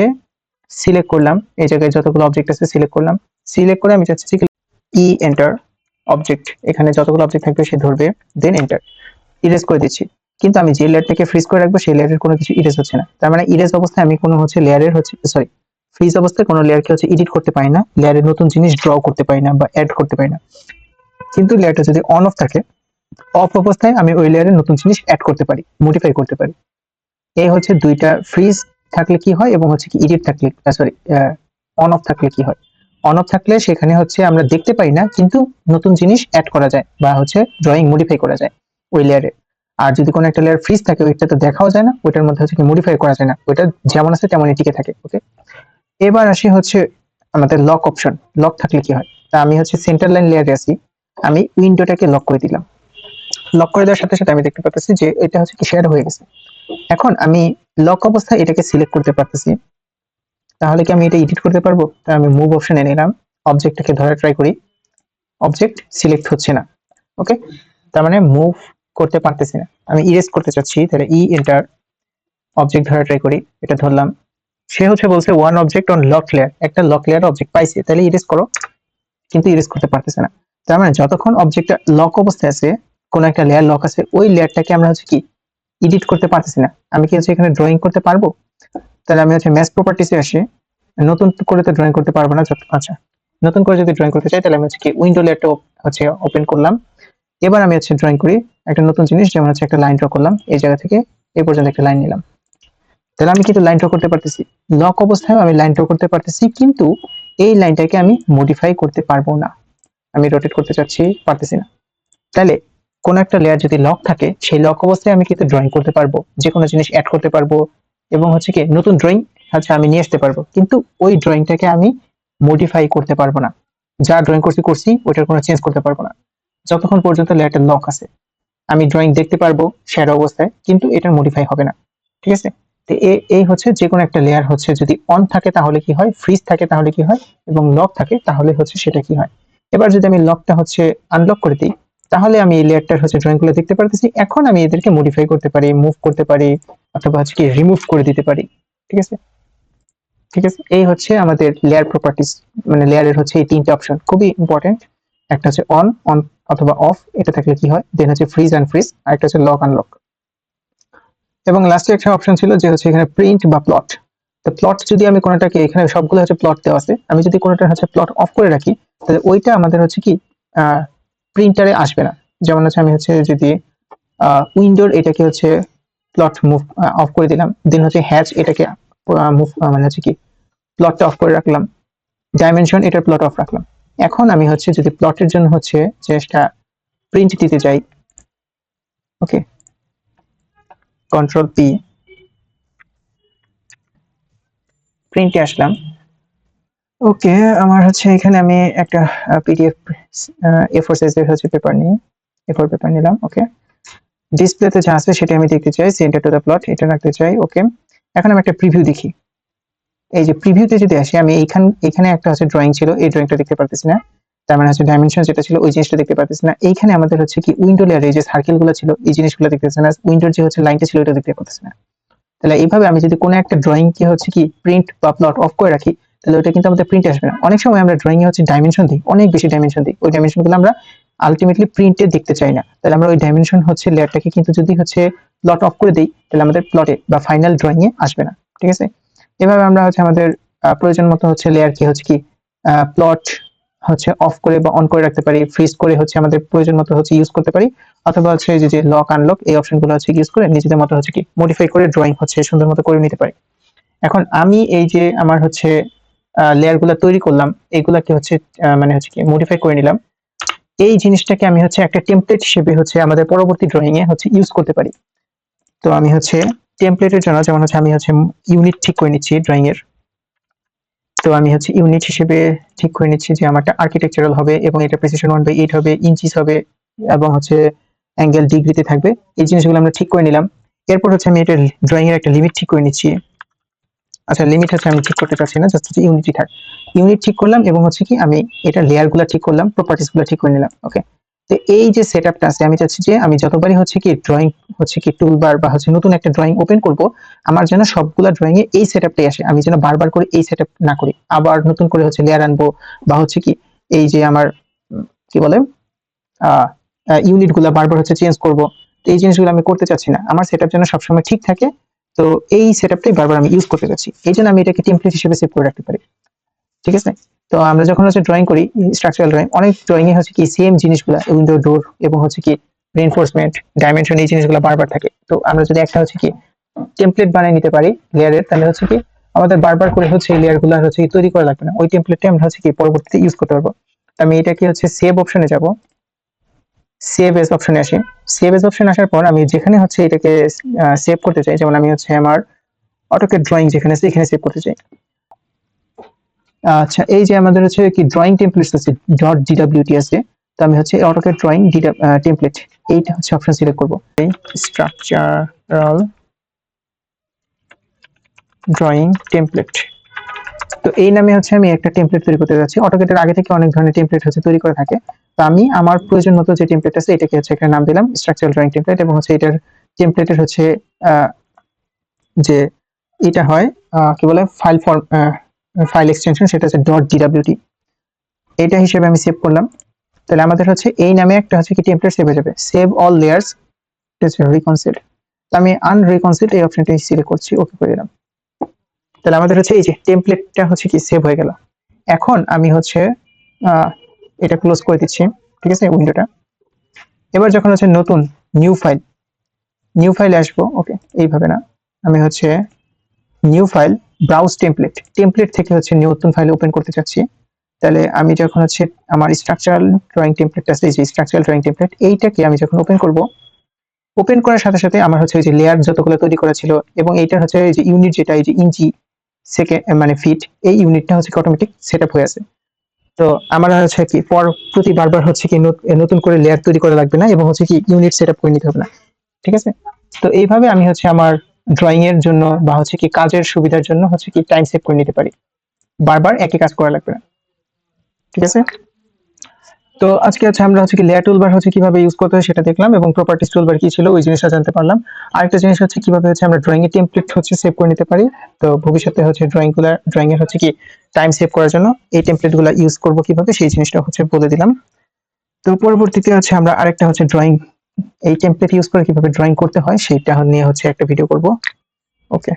সিলেক্ট করলাম, এই জায়গায় যতগুলো অবজেক্ট আছে সিলেক্ট করলাম। সিলেক্ট করে আমি চাচ্ছি এন্টার অবজেক্ট, এখানে যতগুলো অবজেক্ট থাকবে সে ধরবে, দেন এন্টার। ইরেজ করে দিচ্ছি। কিন্তু আমি যে লেয়ারটাকে ফ্রিজ করে রাখবো সেই লেয়ারের কোনো কিছু ইরেজ হচ্ছে না। তার মানে ইরেজ অবস্থায় আমি কোনো হচ্ছে লেয়ারের হচ্ছে সরি ফ্রিজ অবস্থায় কোনো লেয়ারকে হচ্ছে এডিট করতে পারি না, লেয়ারের নতুন জিনিস ড্র করতে পারি না বা অ্যাড করতে পারি না। কিন্তু লেয়ারটা যদি অন অফ থাকে, অফ অবস্থায় আমি ওই লেয়ারে নতুন জিনিস অ্যাড করতে পারি, মডিফাই করতে পারি। এই হচ্ছে দুইটা, ফ্রিজ থাকলে কি হয় এবং হচ্ছে কি এডিট থাকলে সরি অন অফ থাকলে কি হয়। অন অফ থাকলে সেখানে হচ্ছে আমরা দেখতে পাই না, কিন্তু নতুন জিনিস অ্যাড করা যায় বা হচ্ছে ড্রয়িং মডিফাই করা যায় ওই লেয়ারে। আর যদি কোনো একটা লেয়ার ফ্রিজ থাকে ওইটা তো দেখাও যায় না, ওইটার মধ্যে হচ্ছে কি মডিফাই করা যায় না, ওইটা যেমন আছে তেমনই টিকে থাকে, ওকে। এবার আসি হচ্ছে আমাদের লক অপশন। লক থাকলে কি হয়, তা আমি হচ্ছে সেন্টার লাইন লেয়ারে আছি, আমি উইন্ডোটাকে লক করে দিলাম। লক করে দেওয়ার সাথে সাথে আমি দেখতে পাচ্ছি যে এটা হচ্ছে কি শেয়ার হয়ে গেছে। এখন আমি লক অবস্থায় এটাকে সিলেক্ট করতে পারতেছি, তাহলে কি আমি এটা এডিট করতে পারবো? তাই আমি মুভ অপশনে নিলাম, অবজেক্টটাকে ধরে ট্রাই করি, অবজেক্ট সিলেক্ট হচ্ছে না, ওকে। তার মানে মুভ করতে পারতেছি না। আমি ইরেজ করতে চাচ্ছি, তাহলে এন্টার, অবজেক্ট ধরে ট্রাই করি, এটা ধরলাম। সে হচ্ছে বলছে one object on lock layer, একটা লক লেয়ার অবজেক্ট পাইছে, তাহলে ইরেজ করো, কিন্তু ইরেজ করতে পারতেছে না। তার মানে যতক্ষণ অবজেক্টটা লক অবস্থায় আছে, কোন একটা লেয়ার লক আছে, ওই লেয়ারটাকে আমরা হচ্ছে কি এডিট করতে পারতেছি না। আমি কি হচ্ছে এখানে ড্রয়িং করতে পারবো? তাহলে আমি হচ্ছে ম্যাচ প্রপার্টিসে আসি, নতুন করে তো ড্রয়িং করতে পারবো না, আচ্ছা নতুন করে যদি ড্রয়িং করতে চাই তাহলে আমি হচ্ছে কি উইন্ডো লেয়ারটা হচ্ছে ওপেন করলাম। এবার আমি হচ্ছে ড্রয়িং করি একটা নতুন জিনিস, যেমন হচ্ছে একটা লাইন ড্র করলাম, এই জায়গা থেকে এই পর্যন্ত একটা লাইন নিলাম। তাহলে আমি কিন্তু লাইন ড্র করতে পারতেছি, লক অবস্থায় আমি লাইন ড্র করতে পারতেছি, কিন্তু এই লাইনটাকে আমি মডিফাই করতে পারবো না। আমি রোটেট করতে চাচ্ছি, পারতেছি না। তাহলে কোন একটা লেয়ার যদি লক থাকে, সেই লক অবস্থায় আমি কিন্তু ড্রয়িং করতে পারবো, যে কোনো জিনিস অ্যাড করতে পারবো এবং হচ্ছে কি নতুন ড্রয়িং হচ্ছে আমি নিয়ে আসতে পারবো, কিন্তু ওই ড্রয়িংটাকে আমি মডিফাই করতে পারবো না। যা ড্রয়িং করছি ওটার কোনো চেঞ্জ করতে পারবো না, যতক্ষণ পর্যন্ত লেয়ারটা লক আছে। আমি ড্রয়িং দেখতে পারবো শ্যাডো অবস্থায়, কিন্তু এটার মডিফাই হবে না, ঠিক আছে। তো এই হচ্ছে যে কোনো একটা লেয়ার হচ্ছে যদি অন থাকে তাহলে কি হয়, ফ্রিজ থাকে তাহলে কি হয়, এবং লক থাকে তাহলে হচ্ছে সেটা কি হয়। এবার যদি আমি লকটা হচ্ছে আনলক করে দিই, তাহলে আমি এই লেয়ারটার হচ্ছে ড্রয়িং গুলো দেখতে পারতেছি। এখন আমি এদেরকে মডিফাই করতে পারি, মুভ করতে পারি, অথবা হচ্ছে কি রিমুভ করে দিতে পারি, ঠিক আছে। ঠিক আছে, এই হচ্ছে আমাদের লেয়ার প্রপার্টিস, মানে লেয়ারের হচ্ছে এই তিনটা অপশন খুবই ইম্পর্টেন্ট। একটা হচ্ছে অন অন অথবা অফ, এটা থাকলে কি হয়, দেন হচ্ছে ফ্রিজ আনফ্রিজ, আর একটা হচ্ছে লক আনলক। এবং লাস্টে একটা অপশন ছিল যে হচ্ছে এখানে প্রিন্ট বা প্লট। তো প্লট যদি আমি কোনোটাকে, এখানে সবগুলো হচ্ছে প্লট দেওয়া আছে, আমি যদি কোনোটা হচ্ছে প্লট অফ করে রাখি, তাহলে ওইটা আমাদের হচ্ছে কি প্রিন্টারে আসবে না। যেমন হচ্ছে আমি হচ্ছে যদি উইন্ডোর এটাকে হচ্ছে প্লট মুভ অফ করে দিলাম, দেন হচ্ছে হ্যাচ এটাকে মুভ মানে হচ্ছে কি প্লটটা অফ করে রাখলাম, ডাইমেনশন এটার প্লট অফ রাখলাম। এখন আমি হচ্ছে যদি প্লটের জন্য হচ্ছে চেষ্টা প্রিন্ট দিতে যাই, ওকে, কন্ট্রোল পি, প্রিন্টে আসলাম। ওকে, আমার হচ্ছে এখানে আমি একটা পিডিএফ A4 সাইজের হচ্ছে পেপার নিই, A4 পেপার নিলাম। ওকে, ডিসপ্লেতে যা আছে সেটা আমি দেখতে চাই, সেন্টার টু দ্য প্লট এটা রাখতে চাই। ওকে, এখন আমি একটা প্রিভিউ দেখি। এই যে প্রিভিউতে যদি আসি, আমি এখানে একটা হচ্ছে ড্রয়িং ছিল, এই ড্রয়িংটা দেখতে পারতেছি না। তার মানে হচ্ছে ডাইমেনশন যেটা ছিল ওই জিনিসটা দেখতে পারতেছি না। এইখানে আমাদের হচ্ছে কি উইন্ডো লেয়ারে যে সার্কেলগুলো ছিল এই জিনিসগুলো দেখতেছি না, উইন্ডোর যে হচ্ছে লাইনটা ছিল এটা দেখতে পারতেছি না। তাহলে এইভাবে আমি যদি কোনো একটা ড্রয়িং কে হচ্ছে কি প্রিন্ট বা প্লট অফ করে রাখি, তাহলে ওটা কিন্তু আমাদের প্রিন্টে আসবে না। অনেক সময় আমরা ড্রয়িং এ হচ্ছে ডাইমেনশন দিই, অনেক বেশি ডাইমেনশন দিই, ওই ডাইমেনশনগুলো আমরা আলটিমেটলি প্রিন্টে দেখতে চাই না। তাহলে আমরা ওই ডাইমেনশন হচ্ছে লেয়ারটাকে কিন্তু যদি হচ্ছে প্লট অফ করে দেই, তাহলে আমাদের প্লটে বা ফাইনাল ড্রয়িং এ আসবে না। ঠিক আছে, এভাবে আমরা হচ্ছে আমাদের প্রয়োজন মতো হচ্ছে লেয়ার কি হচ্ছে কি প্লট হচ্ছে অফ করে বা অন করে রাখতে পারি, ফ্রিজ করে হচ্ছে আমাদের প্রয়োজন মতো হচ্ছে ইউজ করতে পারি, অথবা হচ্ছে যে লক আনলক এই অপশনগুলো হচ্ছে ইউজ করে নিজেদের মতো হচ্ছে কি মডিফাই করে ড্রয়িং হচ্ছে সুন্দর মতো করে নিতে পারি। এখন আমি এই যে আমার হচ্ছে লেয়ার গুলা তৈরি করলাম, এগুলাকে হচ্ছে মানে হচ্ছে কি মডিফাই করে নিলাম। এই জিনিসটাকে আমি হচ্ছে একটা টেমপ্লেট হিসেবে হচ্ছে আমাদের পরবর্তী ড্রয়িং এ হচ্ছে ইউজ করতে পারি। তো আমি হচ্ছে টেমপ্লেটের জন্য যেমন হচ্ছে আমি হচ্ছে ইউনিট ঠিক করে নিচ্ছি ড্রয়িং এর। তো আমি হচ্ছে ইউনিট হিসেবে ঠিক করে নিচ্ছি যে আমারটা আর্কিটেকচারাল হবে এবং এটা প্রিসিশন 1/8 হবে, ইঞ্চিস হবে এবং হচ্ছে অ্যাঙ্গেল ডিগ্রিতে থাকবে। এই জিনিসগুলো আমরা ঠিক করে নিলাম। এরপর হচ্ছে আমি এটা ড্রয়িং এর একটা লিমিট ঠিক করে নিচ্ছি। আচ্ছা, লিমিট হচ্ছে আমি ঠিক করতে চাচ্ছি না, জাস্ট হচ্ছে ইউনিটই থাক। ইউনিট ঠিক করলাম এবং হচ্ছে কি আমি এটা লেয়ার গুলা ঠিক করলাম, প্রপার্টিস গুলা ঠিক করে নিলাম। ওকে, তো এই যে সেটআপটা আছে আমি চাচ্ছি যে আমি যতবারই হচ্ছে কি ড্রয়িং হচ্ছে কি টুলবার বা হচ্ছে নতুন একটা ড্রয়িং ওপেন করব, আমার যেন সবগুলা ড্রয়িং এ এই সেটআপটাই আসে, আমি যেন বারবার করে এই সেটআপ না করি, আবার নতুন করে হচ্ছে লেয়ার আনবো বা হচ্ছে কি এই যে আমার কি বলে ইউনিট গুলা বারবার হচ্ছে চেঞ্জ করব। তো এই জিনিসগুলো আমি করতে চাচ্ছি না, আমার সেটআপ যেন সবসময় ঠিক থাকে। তো এই সেটআপটাই বারবার আমি ইউজ করতে যাচ্ছি, এই জন্য আমি এটাকে টেমপ্লেট হিসেবে সেভ করে রাখতে পারি। ঠিক আছে, তো আমরা যখন হচ্ছে ড্রয়িং করি স্ট্রাকচারাল ড্রয়িং, অনেক ড্রয়িং এ হচ্ছে কি সেম জিনিসগুলো উইন্ডো ডোর এবং হচ্ছে কি রিইনফোর্সমেন্ট ডাইমেনশন এই জিনিসগুলো বারবার থাকে। তো আমরা যদি একটা হচ্ছে কি টেমপ্লেট বানিয়ে নিতে পারি লেয়ারের, তাহলে হচ্ছে কি আমাদের বারবার করে হচ্ছে এই লেয়ার গুলো হচ্ছে তৈরি করা লাগবে না, ওই টেমপ্লেটটা আমরা হচ্ছে কি পরবর্তীতে ইউজ করতে পারবো। আমি এটাকে হচ্ছে সেভ অপশনে যাব, সেভ এজ অপশনে আসি। সেভ এজ অপশন আসার পর আমি যেখানে হচ্ছে এটাকে সেভ করতে চাই, যেমন আমি হচ্ছে আমার অটোক্যাড ড্রয়িং যেখানে আছে এখানে সেভ করতে চাই। আচ্ছা, এই যে আমাদের হচ্ছে কি ড্রয়িং টেমপ্লেটস আছে .dwt আছে, তো আমি হচ্ছে অটোক্যাড ড্রয়িং টেমপ্লেট এইটা হচ্ছে অপশন সিলেক্ট করব, স্ট্রাকচারাল ড্রয়িং টেমপ্লেট। তো এই নামে হচ্ছে আমি একটা টেমপ্লেট তৈরি করতে যাচ্ছি। অটোক্যাডের আগে থেকে অনেক ধরনের টেমপ্লেট হচ্ছে তৈরি করে থাকে, তো আমি আমার প্রয়োজন মতো যে টেমপ্লেট আছে এটাকে হচ্ছে একটা নাম দিলাম স্ট্রাকচারাল ড্রয়িং টেমপ্লেট, এবং হচ্ছে এটার টেমপ্লেটের হচ্ছে যে এটা হয় কি বলে ফাইল ফর্ম ফাইল এক্সটেনশন, সেটা হচ্ছে .dwt, এটা হিসেবে আমি সেভ করলাম। তাহলে আমাদের হচ্ছে এই নামে একটা হচ্ছে কি টেমপ্লেট সেভ হয়ে যাবে, সেভ অল লেয়ার্স রিকনসিল। তো আমি আনরিকনসিল এই অপশনটাই সিলেক্ট করছি, ওকে করে দিলাম। তাহলে আমাদের হচ্ছে এই যে টেমপ্লেটটা হচ্ছে কি সেভ হয়ে গেল। এখন আমি হচ্ছে এটা ক্লোজ করে দিচ্ছি। ঠিক আছে, উইন্ডোটা। এবার যখন হচ্ছে নতুন নিউ ফাইলে আসবো, ওকে এইভাবে না, আমি হচ্ছে নিউ ফাইল ব্রাউজ টেমপ্লেট থেকে হচ্ছে নতুন ফাইল ওপেন করতে চাচ্ছি। তাহলে আমি যখন হচ্ছে আমার স্ট্রাকচারাল ড্রয়িং টেমপ্লেট আছে, এই যে স্ট্রাকচারাল ড্রয়িং টেমপ্লেট এইটাকে আমি যখন ওপেন করব, ওপেন করার সাথে সাথে আমার হচ্ছে এই যে লেয়ার যতগুলো তৈরি করা ছিল এবং এইটা হচ্ছে এই যে ইউনিট যেটা এই যে ইঞ্চি সেকেন্ড মানে ফিট, এই ইউনিটটা হচ্ছে অটোমেটিক সেটআপ হয়ে আছে। তো আমার হচ্ছে কি প্রতি বারবার হচ্ছে কি নতুন করে লেয়ার তৈরি করা লাগবে না এবং হচ্ছে কি ইউনিট সেটআপ করে নিতে হবে না। ঠিক আছে, তো এইভাবে আমি হচ্ছে আমার ড্রয়িং এর জন্য বা হচ্ছে কি কাজের সুবিধার জন্য হচ্ছে কি টাইম সেভ করে নিতে পারি, বারবার একই কাজ করা লাগবে না। ঠিক আছে, তো আজকে হচ্ছে আমরা হচ্ছে কি লেয়ার টুলবার হচ্ছে কিভাবে ইউজ করতে হয় সেটা দেখলাম এবং প্রপার্টিস টুলবার কি ছিল ওই জিনিসটা জানতে পারলাম। আরেকটা জিনিস হচ্ছে কিভাবে হচ্ছে আমরা ড্রয়িং এর টেমপ্লেট হচ্ছে সেভ করে নিতে পারি। তো ভবিষ্যতে হচ্ছে ড্রয়িং এর হচ্ছে কি টাইম সেভ করার জন্য এই টেমপ্লেটগুলো ইউজ করব কিভাবে সেই জিনিসটা হচ্ছে বলে দিলাম। তো পরবর্তীতে হচ্ছে আমরা আরেকটা হচ্ছে ড্রয়িং এই টেমপ্লেট ইউজ করে কিভাবে ড্রয়িং করতে হয় সেইটা নিয়ে হচ্ছে একটা ভিডিও করব। ওকে।